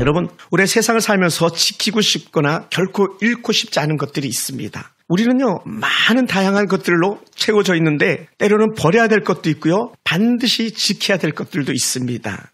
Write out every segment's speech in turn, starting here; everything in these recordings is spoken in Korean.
여러분, 우리 세상을 살면서 지키고 싶거나 결코 잃고 싶지 않은 것들이 있습니다. 우리는요, 많은 다양한 것들로 채워져 있는데 때로는 버려야 될 것도 있고요, 반드시 지켜야 될 것들도 있습니다.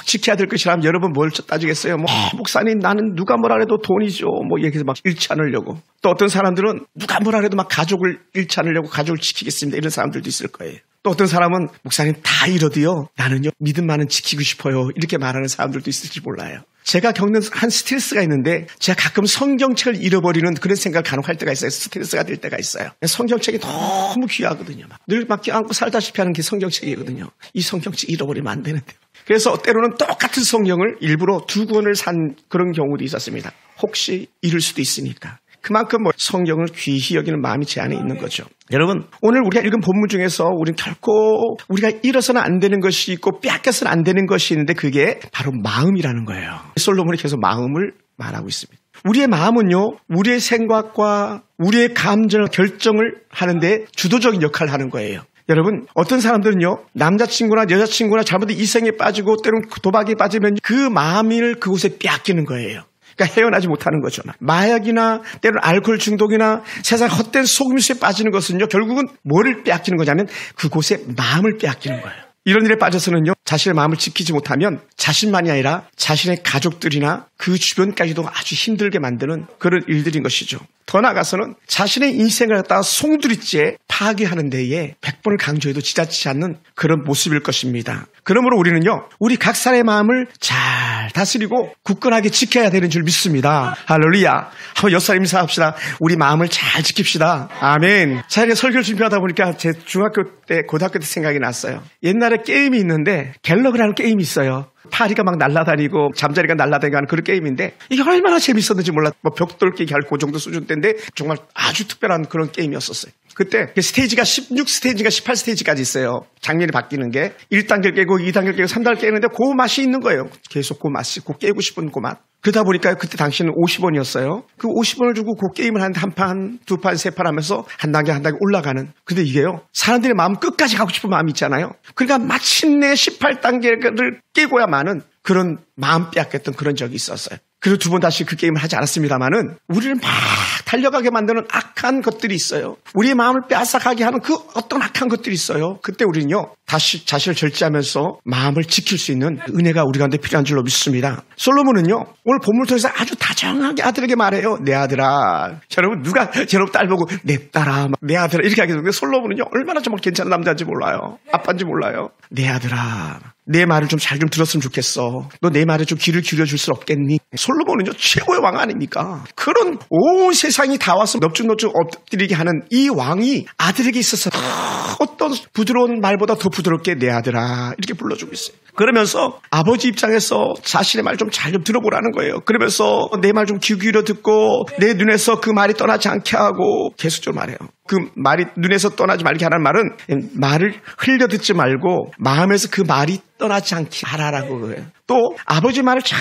지켜야 될 것이라면 여러분 뭘 따지겠어요? 목사님, 나는 누가 뭐라 해도 돈이죠. 얘기해서 막 잃지 않으려고. 또 어떤 사람들은 누가 뭐라 해도 막 가족을 잃지 않으려고 가족을 지키겠습니다. 이런 사람들도 있을 거예요. 또 어떤 사람은 목사님 다 잃어도요, 나는요, 믿음만은 지키고 싶어요. 이렇게 말하는 사람들도 있을지 몰라요. 제가 겪는 한 스트레스가 있는데 제가 가끔 성경책을 잃어버리는 그런 생각을 간혹 할 때가 있어요. 스트레스가 될 때가 있어요. 성경책이 너무 귀하거든요. 늘 막 껴안고 살다시피 하는 게 성경책이거든요. 이 성경책 잃어버리면 안 되는데. 그래서 때로는 똑같은 성경을 일부러 두 권을 산 그런 경우도 있었습니다. 혹시 잃을 수도 있으니까. 그만큼 성경을 귀히 여기는 마음이 제 안에 있는 거죠. 여러분, 오늘 우리가 읽은 본문 중에서 우리는 결코 우리가 잃어서는 안 되는 것이 있고 빼앗겨서는 안 되는 것이 있는데 그게 바로 마음이라는 거예요. 솔로몬이 계속 마음을 말하고 있습니다. 우리의 마음은요, 우리의 생각과 우리의 감정을 결정을 하는데 주도적인 역할을 하는 거예요. 여러분, 어떤 사람들은요, 남자친구나 여자친구나 잘못된 이성에 빠지고 때로는 도박에 빠지면 그 마음을 그곳에 빼앗기는 거예요. 그러니까 헤어나지 못하는 거죠. 마약이나 때로는 알코올 중독이나 세상 헛된 속임수에 빠지는 것은요, 결국은 뭐를 빼앗기는 거냐면 그곳에 마음을 빼앗기는 거예요. 이런 일에 빠져서는요, 자신의 마음을 지키지 못하면 자신만이 아니라 자신의 가족들이나 그 주변까지도 아주 힘들게 만드는 그런 일들인 것이죠. 더 나아가서는 자신의 인생을 갖다가 송두리째 파괴하는 데에 100번을 강조해도 지나치지 않는 그런 모습일 것입니다. 그러므로 우리는요, 우리 각 사람의 마음을 잘 다스리고 굳건하게 지켜야 되는 줄 믿습니다. 할렐루야. 한번 옆 사람 인사합시다. 우리 마음을 잘 지킵시다. 아멘. 제가 설교를 준비하다 보니까 제 중학교 때, 고등학교 때 생각이 났어요. 옛날에 게임이 있는데 갤러그라는 게임이 있어요. 파리가 막 날아다니고 잠자리가 날아다니고 하는 그런 게임인데 이게 얼마나 재밌었는지 몰라. 벽돌 깨기 할 그 정도 수준 때인데 정말 아주 특별한 그런 게임이었었어요. 그때 스테이지가 16스테이지가 18스테이지까지 있어요. 장면이 바뀌는 게 1단계를 깨고 2단계를 깨고 3단계를 깨는데 그 맛이 있는 거예요. 계속 그 맛이, 그 깨고 싶은 그 맛. 그러다 보니까 그때 당시는 50원이었어요. 그 50원을 주고 그 게임을 하는데 한 판, 두 판, 세 판 하면서 한 단계 한 단계 올라가는. 근데 이게요, 사람들의 마음 끝까지 가고 싶은 마음이 있잖아요. 그러니까 마침내 18단계를 깨고야만은 그런 마음 빼앗겼던 그런 적이 있었어요. 그리고 두 번 다시 그 게임을 하지 않았습니다만은 우리를 막 달려가게 만드는 악한 것들이 있어요. 우리의 마음을 빼앗아가게 하는 그 어떤 악한 것들이 있어요. 그때 우리는요, 다시 자신을 절제하면서 마음을 지킬 수 있는 은혜가 우리 가운데 필요한 줄로 믿습니다. 솔로몬은요, 오늘 본문을 통해서 아주 다정하게 아들에게 말해요. 내 아들아. 여러분, 누가 여러분 딸 보고 내 딸아, 내 아들아 이렇게 하게 되는데 솔로몬은요, 얼마나 정말 괜찮은 남자인지 몰라요. 아빠인지 몰라요. 내 아들아, 내 말을 좀 잘 좀 들었으면 좋겠어. 너 내 말에 좀 귀를 기울여줄 수 없겠니? 솔로몬은요, 최고의 왕 아닙니까? 그런 온 세상이 다 와서 넙죽넙죽 엎드리게 하는 이 왕이 아들에게 있어서 어떤 부드러운 말보다 더 부드럽게 내 아들아 이렇게 불러주고 있어요. 그러면서 아버지 입장에서 자신의 말 좀 잘 좀 들어보라는 거예요. 그러면서 내 말 좀 귀 기울여 듣고 내 눈에서 그 말이 떠나지 않게 하고 계속적으로 말해요. 그 말이 눈에서 떠나지 말게 하라는 말은 말을 흘려 듣지 말고 마음에서 그 말이 떠나지 않게 하라라고 그래요. 또 아버지 말을 잘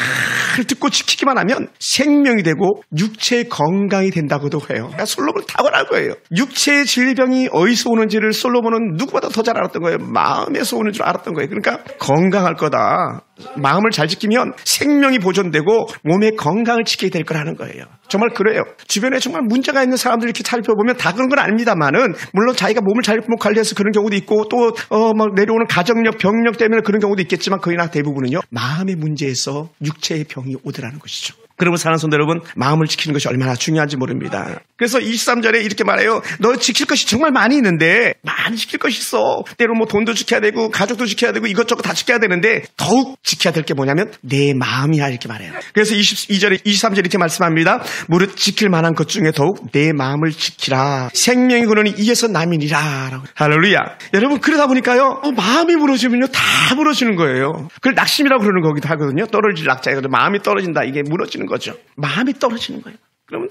듣고 지키기만 하면 생명이 되고 육체의 건강이 된다고도 해요. 그러니까 솔로몬은 탁월한 거예요. 육체의 질병이 어디서 오는지를 솔로몬은 누구보다 더 잘 알았던 거예요. 마음에서 오는 줄 알았던 거예요. 그러니까 건강할 거다. 마음을 잘 지키면 생명이 보존되고 몸의 건강을 지키게 될 거라는 거예요. 정말 그래요. 주변에 정말 문제가 있는 사람들 이렇게 살펴보면 다 그런 건 아닙니다만은 물론 자기가 몸을 잘못 관리해서 그런 경우도 있고 또 막 내려오는 가정력, 병력 때문에 그런 경우도 있겠지만 거의나 대부분은요, 마음의 문제에서 육체의 병이 오더라는 것이죠. 그러면 사랑하는 성도 여러분, 마음을 지키는 것이 얼마나 중요한지 모릅니다. 그래서 23절에 이렇게 말해요. 너 지킬 것이 정말 많이 있는데 많이 지킬 것이 있어. 때로 돈도 지켜야 되고 가족도 지켜야 되고 이것저것 다 지켜야 되는데 더욱 지켜야 될 게 뭐냐면 내 마음이야 이렇게 말해요. 그래서 22절에 23절에 이렇게 말씀합니다. 무릇 지킬 만한 것 중에 더욱 내 마음을 지키라. 생명이 그러니 이에서 남이니라. 라고. 할렐루야. 여러분, 그러다 보니까요, 마음이 무너지면요 다 무너지는 거예요. 그걸 낙심이라고 그러는 거기도 하거든요. 떨어질 낙자거든요. 마음이 떨어진다. 이게 무너지는 거죠. 마음이 떨어지는 거예요. 그러면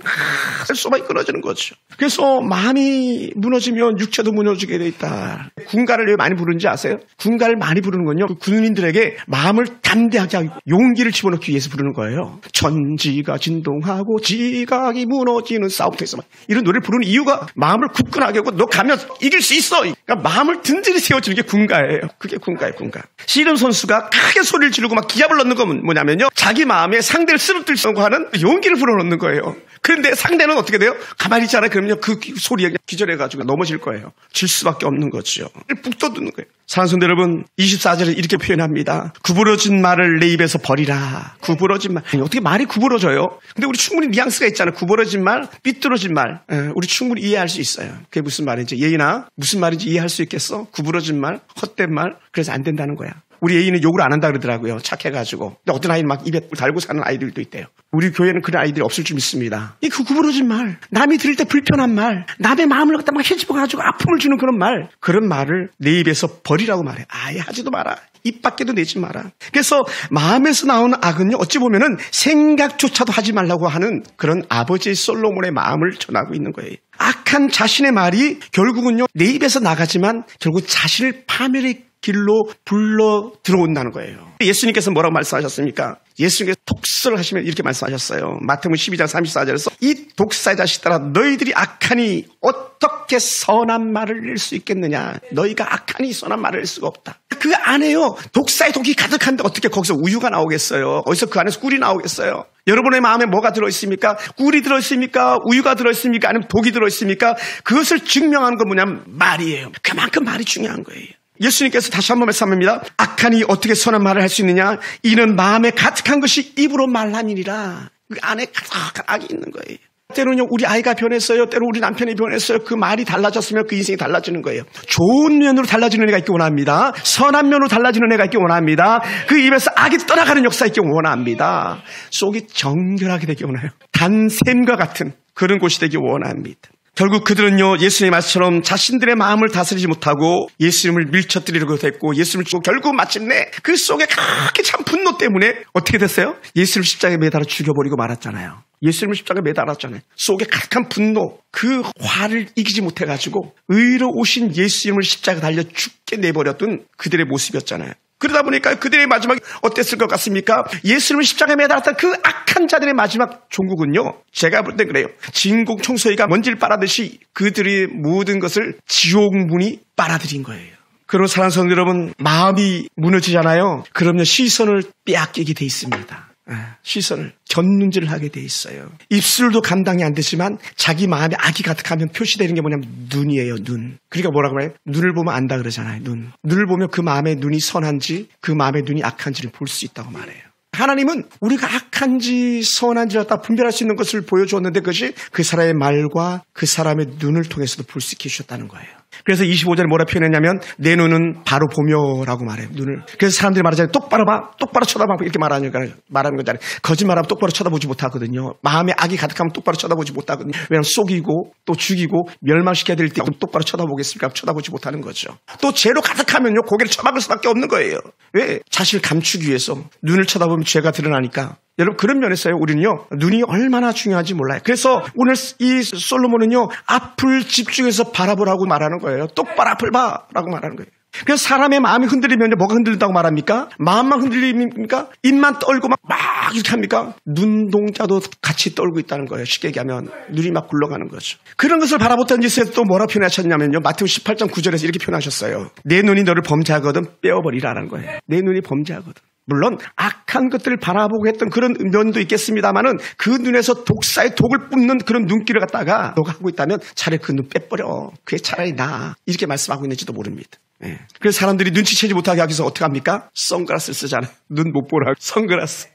소망이 끊어지는 거죠. 그래서 마음이 무너지면 육체도 무너지게 돼 있다. 군가를 왜 많이 부르는지 아세요? 군가를 많이 부르는 건요, 그 군인들에게 마음을 담대하게 하고 용기를 집어넣기 위해서 부르는 거예요. 전지가 진동하고 지각이 무너지는 싸움터에서 이런 노래를 부르는 이유가 마음을 굳건하게 하고 너 가면 이길 수 있어. 그러니까 마음을 든든히 세워주는 게 군가예요. 그게 군가예요, 군가. 씨름 선수가 크게 소리를 지르고 막 기합을 넣는 건 뭐냐면요, 자기 마음에 상대를 쓰러뜨리려고 하는 용기를 불어넣는 거예요. 그런데 상대는 어떻게 돼요? 가만히 있잖아요. 그러면요, 그 소리에 기절해가지고 넘어질 거예요. 질 수밖에 없는 거죠. 푹 떠드는 거예요. 사랑하는 성도 여러분, 24절에 이렇게 표현합니다. 구부러진 말을 내 입에서 버리라. 구부러진 말. 아니, 어떻게 말이 구부러져요? 근데 우리 충분히 뉘앙스가 있잖아요. 구부러진 말, 삐뚤어진 말. 우리 충분히 이해할 수 있어요. 그게 무슨 말인지. 예인아, 무슨 말인지 이해할 수 있겠어? 구부러진 말, 헛된 말. 그래서 안 된다는 거야. 우리 애인은 욕을 안 한다 그러더라고요. 착해가지고. 근데 어떤 아이는 막 입에 달고 사는 아이들도 있대요. 우리 교회는 그런 아이들이 없을 줄 믿습니다. 이 그 구부러진 말, 남이 들을 때 불편한 말, 남의 마음을 갖다 막 헤집어가지고 아픔을 주는 그런 말, 그런 말을 내 입에서 버리라고 말해. 아예 하지도 마라. 입 밖에도 내지 마라. 그래서 마음에서 나오는 악은요, 어찌 보면은 생각조차도 하지 말라고 하는 그런 아버지 솔로몬의 마음을 전하고 있는 거예요. 악한 자신의 말이 결국은요, 내 입에서 나가지만 결국 자신을 파멸의 길로 불러 들어온다는 거예요. 예수님께서 뭐라고 말씀하셨습니까? 예수님께서 독설을 하시면 이렇게 말씀하셨어요. 마태복음 12장 34절에서 이 독사의 자식들아, 너희들이 악하니 어떻게 선한 말을 낼 수 있겠느냐. 너희가 악하니 선한 말을 낼 수가 없다. 그 안에요, 독사의 독이 가득한데 어떻게 거기서 우유가 나오겠어요? 어디서 그 안에서 꿀이 나오겠어요? 여러분의 마음에 뭐가 들어있습니까? 꿀이 들어있습니까? 우유가 들어있습니까? 아니면 독이 들어있습니까? 그것을 증명하는 건 뭐냐면 말이에요. 그만큼 말이 중요한 거예요. 예수님께서 다시 한번 말씀합니다. 악하니 어떻게 선한 말을 할 수 있느냐? 이는 마음에 가득한 것이 입으로 말하니라. 그 안에 가득한 악이 있는 거예요. 때로는요, 우리 아이가 변했어요. 때로 우리 남편이 변했어요. 그 말이 달라졌으면 그 인생이 달라지는 거예요. 좋은 면으로 달라지는 애가 있기 원합니다. 선한 면으로 달라지는 애가 있기 원합니다. 그 입에서 악이 떠나가는 역사 있기 원합니다. 속이 정결하게 되기 원해요. 단샘과 같은 그런 곳이 되기 원합니다. 결국 그들은요, 예수님의 말씀처럼 자신들의 마음을 다스리지 못하고 예수님을 밀쳐뜨리려고 했고, 예수님을 죽고 결국 마침내 그 속에 그렇게 참 분노 때문에 어떻게 됐어요? 예수님을 십자가에 매달아 죽여버리고 말았잖아요. 예수님을 십자가에 매달았잖아요. 속에 가득한 분노, 그 화를 이기지 못해가지고 의로 오신 예수님을 십자가에 달려 죽게 내버렸던 그들의 모습이었잖아요. 그러다 보니까 그들의 마지막이 어땠을 것 같습니까? 예수님을 십자가에 매달았던 그 악한 자들의 마지막 종국은요, 제가 볼 때 그래요. 진공 청소기가 먼지를 빨아듯이 그들의 모든 것을 지옥문이 빨아들인 거예요. 그런 사랑하는 성도 여러분, 마음이 무너지잖아요. 그러면 시선을 빼앗기게 돼 있습니다. 시선을 곁눈질을 하게 돼 있어요. 입술도 감당이 안 되지만 자기 마음에 악이 가득하면 표시되는 게 뭐냐면 눈이에요. 눈. 그러니까 뭐라고 해요? 눈을 보면 안다 그러잖아요. 눈을 보면 그 마음의 눈이 선한지 그 마음의 눈이 악한지를 볼 수 있다고 말해요. 하나님은 우리가 악한지 선한지를 다 분별할 수 있는 것을 보여주었는데 그것이 그 사람의 말과 그 사람의 눈을 통해서도 볼 수 있게 해주셨다는 거예요. 그래서 25절에 뭐라 표현했냐면 내 눈은 바로 보며라고 말해요. 눈을. 그래서 사람들이 말하잖아요. 똑바로 봐. 똑바로 쳐다봐. 이렇게 말하는 거잖아요. 거짓말하면 똑바로 쳐다보지 못하거든요. 마음에 악이 가득하면 똑바로 쳐다보지 못하거든요. 왜냐하면 속이고 또 죽이고 멸망시켜야 될 때 똑바로 쳐다보겠습니까? 쳐다보지 못하는 거죠. 또 죄로 가득하면요, 고개를 쳐박을 수밖에 없는 거예요. 왜? 자신을 감추기 위해서. 눈을 쳐다보면 죄가 드러나니까. 여러분, 그런 면에서요, 우리는요, 눈이 얼마나 중요한지 몰라요. 그래서 오늘 이 솔로몬은요, 앞을 집중해서 바라보라고 말하는 거예요. 똑바로 앞을 봐라고 말하는 거예요. 그래서 사람의 마음이 흔들리면 뭐가 흔들린다고 말합니까? 마음만 흔들립니까? 입만 떨고 막 이렇게 합니까? 눈동자도 같이 떨고 있다는 거예요. 쉽게 얘기하면 눈이 막 굴러가는 거죠. 그런 것을 바라보던 짓에 또 뭐라 표현하셨냐면요, 마태복음 18장 9절에서 이렇게 표현하셨어요. 내 눈이 너를 범죄하거든 빼어버리라는 거예요. 내 눈이 범죄하거든. 물론 악한 것들을 바라보고 했던 그런 면도 있겠습니다만은 그 눈에서 독사의 독을 뿜는 그런 눈길을 갖다가 너가 하고 있다면 차라리 그 눈 빼버려. 그게 차라리 나아. 이렇게 말씀하고 있는지도 모릅니다. 네. 그래서 사람들이 눈치채지 못하게 하기 위해서 어떻게 합니까? 선글라스를 쓰잖아요. 눈 못 보라고. 선글라스.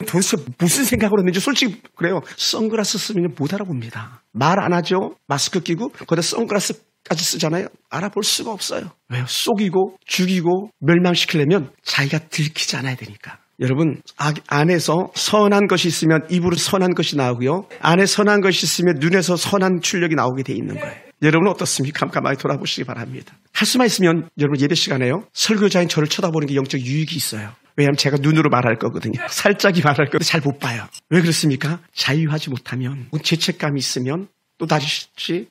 도대체 무슨 생각으로 했는지 솔직히 그래요. 선글라스 쓰면 못 알아봅니다. 말 안 하죠. 마스크 끼고 거기다 선글라스까지 쓰잖아요. 알아볼 수가 없어요. 왜요? 속이고 죽이고 멸망시키려면 자기가 들키지 않아야 되니까. 여러분, 안에서 선한 것이 있으면 입으로 선한 것이 나오고요. 안에 선한 것이 있으면 눈에서 선한 출력이 나오게 돼 있는 거예요. 여러분은 어떻습니까? 깜깜하게 돌아보시기 바랍니다. 할 수만 있으면 여러분 예배 시간에요, 설교자인 저를 쳐다보는 게 영적 유익이 있어요. 왜냐하면 제가 눈으로 말할 거거든요. 살짝이 말할 거고 잘 못 봐요. 왜 그렇습니까? 자유하지 못하면, 죄책감이 있으면, 또 다시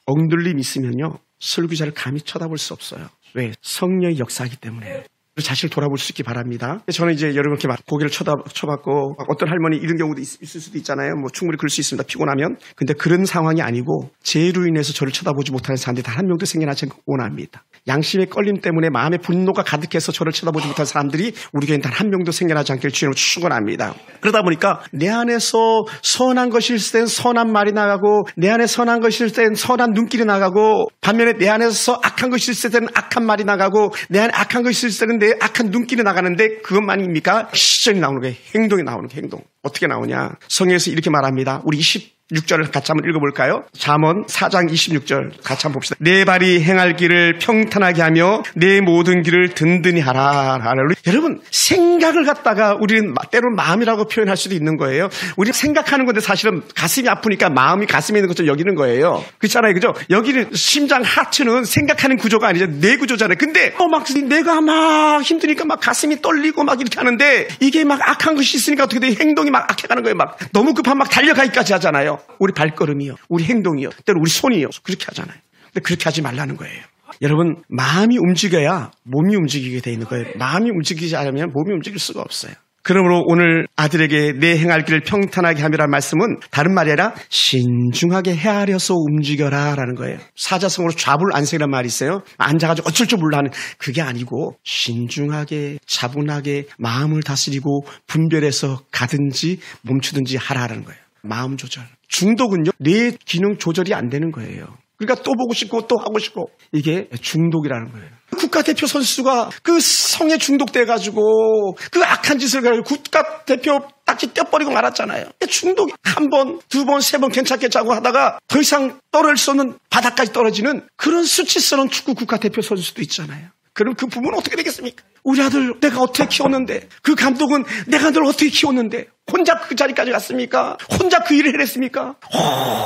엉들림이 있으면요, 설교자를 감히 쳐다볼 수 없어요. 왜? 성령의 역사이기 때문에. 자신을 돌아볼 수 있기 바랍니다. 저는 이제 여러분 이렇게 막 고개를 쳐받고 어떤 할머니 이런 경우도 있을 수도 있잖아요. 뭐 충분히 그럴 수 있습니다. 피곤하면. 근데 그런 상황이 아니고 죄로 인해서 저를 쳐다보지 못하는 사람들이 단 한 명도 생겨나지 않고 원합니다. 양심의 끌림 때문에 마음의 분노가 가득해서 저를 쳐다보지 못하는 사람들이 우리 교회는 단 한 명도 생겨나지 않기를 주님으로 축원합니다. 그러다 보니까 내 안에서 선한 것일 땐 선한 말이 나가고 내 안에 선한 것일 땐 선한 눈길이 나가고 반면에 내 안에서 악한 것일 때는 악한 말이 나가고 내 안에 악한 것일 때는 내 악한 눈길이 나가는데 그것만입니까? 시절이 나오는 거예요. 행동이 나오는 거예요. 행동. 어떻게 나오냐? 성경에서 이렇게 말합니다. 우리 26절을 같이 한번 읽어볼까요? 잠언 4장 26절 같이 한번 봅시다. 내 발이 행할 길을 평탄하게 하며 내 모든 길을 든든히 하라. 여러분 생각을 갖다가 우리는 때로는 마음이라고 표현할 수도 있는 거예요. 우리가 생각하는 건데 사실은 가슴이 아프니까 마음이 가슴에 있는 것처럼 여기는 거예요. 그렇잖아요. 그죠? 여기는 심장 하트는 생각하는 구조가 아니죠. 뇌 구조잖아요. 근데 막 내가 막 힘드니까 막 가슴이 떨리고 막 이렇게 하는데 이게 막 악한 것이 있으니까 어떻게 돼? 행동이 막 악해가는 거예요. 막 너무 급하면 막 달려가기까지 하잖아요. 우리 발걸음이요. 우리 행동이요. 때로 우리 손이요. 그렇게 하잖아요. 근데 그렇게 하지 말라는 거예요. 여러분 마음이 움직여야 몸이 움직이게 돼 있는 거예요. 마음이 움직이지 않으면 몸이 움직일 수가 없어요. 그러므로 오늘 아들에게 내 행할 길을 평탄하게 함이라는 말씀은 다른 말이 아니라 신중하게 헤아려서 움직여라 라는 거예요. 사자성어로 좌불안색이라는 말이 있어요. 앉아가지고 어쩔 줄 몰라 하는 그게 아니고 신중하게 차분하게 마음을 다스리고 분별해서 가든지 멈추든지 하라라는 거예요. 마음 조절. 중독은요, 뇌 기능 조절이 안 되는 거예요. 그러니까 또 보고 싶고 또 하고 싶고 이게 중독이라는 거예요. 국가대표 선수가 그 성에 중독돼가지고 그 악한 짓을 가지고 국가대표 딱지 떼버리고 말았잖아요. 중독이 한 번, 두 번, 세 번 괜찮겠자고 하다가 더 이상 떨어질 수 없는 바닥까지 떨어지는 그런 수치스러운 축구 국가대표 선수도 있잖아요. 그럼 그 부모는 어떻게 되겠습니까? 우리 아들 내가 어떻게 키웠는데 그 감독은 내가 널 어떻게 키웠는데 혼자 그 자리까지 갔습니까? 혼자 그 일을 해냈습니까?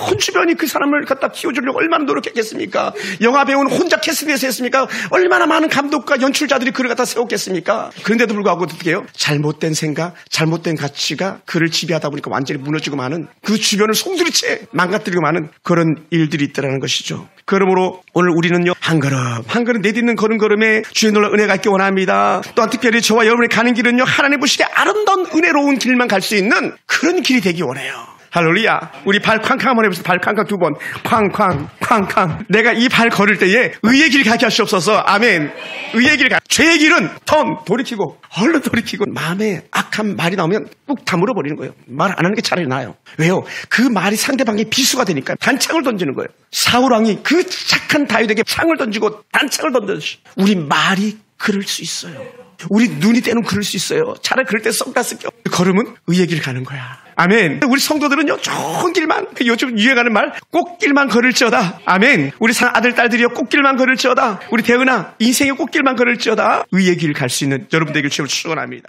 온 주변이 그 사람을 갖다 키워주려고 얼마나 노력했겠습니까? 영화 배우는 혼자 캐스팅해서 했습니까? 얼마나 많은 감독과 연출자들이 그를 갖다 세웠겠습니까? 그런데도 불구하고 어떻게 해요? 잘못된 생각, 잘못된 가치가 그를 지배하다 보니까 완전히 무너지고 마는 그 주변을 송두리째 망가뜨리고 마는 그런 일들이 있다는 것이죠. 그러므로 오늘 우리는요 한 걸음 내딛는 걸음걸음에 주의 놀라운 은혜가 있기 원합니다. 또한 특별히 저와 여러분이 가는 길은요 하나님 보시기에 아름다운 은혜로운 길만 갈 수 있는 그런 길이 되기 원해요. 할렐루야. 우리 발 쾅쾅 한번 해보세요. 발 쾅쾅 두 번. 쾅쾅. 내가 이 발 걸을 때에 의의 길 가게 하시옵소서. 아멘. 의의 길 가. 죄의 길은 돌이키고 얼른 돌이키고 마음에 악한 말이 나오면 꾹 다물어 버리는 거예요. 말 안 하는 게 차라리 나아요. 왜요? 그 말이 상대방의 비수가 되니까 단창을 던지는 거예요. 사울 왕이 그 착한 다윗에게 창을 던지고 단창을 던졌지. 우리 말이 그럴 수 있어요. 우리 눈이 때는 그럴 수 있어요. 차라리 그럴 때 선글라스 껴. 걸음은 의의 길 가는 거야. 아멘. 우리 성도들은요 좋은 길만, 요즘 유행하는 말 꽃길만 걸을지어다. 아멘. 우리 아들 딸들이요 꽃길만 걸을지어다. 우리 대은아 인생의 꽃길만 걸을지어다. 의의 길 갈 수 있는 여러분 되길 주님을 축원합니다.